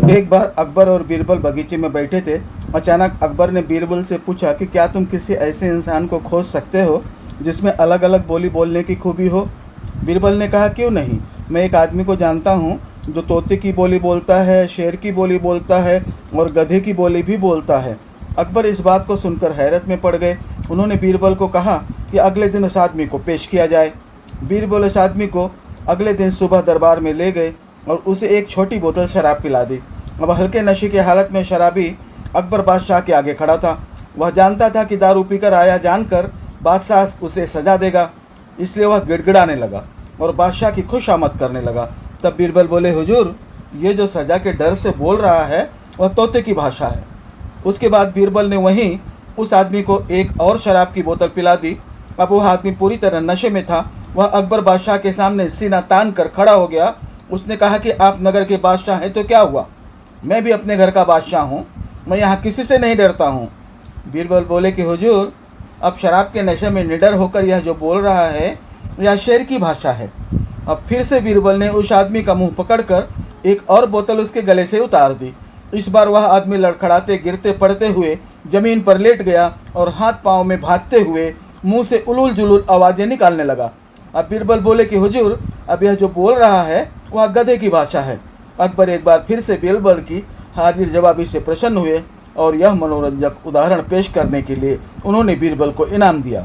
एक बार अकबर और बीरबल बगीचे में बैठे थे। अचानक अकबर ने बीरबल से पूछा कि क्या तुम किसी ऐसे इंसान को खोज सकते हो जिसमें अलग अलग बोली बोलने की खूबी हो। बीरबल ने कहा, क्यों नहीं, मैं एक आदमी को जानता हूँ जो तोते की बोली बोलता है, शेर की बोली बोलता है और गधे की बोली भी बोलता है। अकबर इस बात को सुनकर हैरत में पड़ गए। उन्होंने बीरबल को कहा कि अगले दिन उस आदमी को पेश किया जाए। बीरबल उस आदमी को अगले दिन सुबह दरबार में ले गए और उसे एक छोटी बोतल शराब पिला दी। अब हल्के नशे की हालत में शराबी अकबर बादशाह के आगे खड़ा था। वह जानता था कि दारू पीकर आया जानकर बादशाह उसे सजा देगा, इसलिए वह गिड़गिड़ाने लगा और बादशाह की खुशामद करने लगा। तब बीरबल बोले, हुजूर, ये जो सजा के डर से बोल रहा है वह तोते की भाषा है। उसके बाद बीरबल ने वहीं उस आदमी को एक और शराब की बोतल पिला दी। अब वह आदमी पूरी तरह नशे में था। वह अकबर बादशाह के सामने सीना तान कर खड़ा हो गया। उसने कहा कि आप नगर के बादशाह हैं तो क्या हुआ, मैं भी अपने घर का बादशाह हूँ, मैं यहाँ किसी से नहीं डरता हूँ। बीरबल बोले कि हुजूर, अब शराब के नशे में निडर होकर यह जो बोल रहा है यह शेर की भाषा है। अब फिर से बीरबल ने उस आदमी का मुंह पकड़कर एक और बोतल उसके गले से उतार दी। इस बार वह आदमी लड़खड़ाते गिरते पड़ते हुए जमीन पर लेट गया और हाथ पाँव में भागते हुए मुंह से उलूल जुलूल आवाज़ें निकालने लगा। अब बीरबल बोले कि हुजूर, अब यह जो बोल रहा है वह गधे की भाषा है। अकबर एक बार फिर से बीरबल की हाजिर जवाबी से प्रसन्न हुए और यह मनोरंजक उदाहरण पेश करने के लिए उन्होंने बीरबल को इनाम दिया।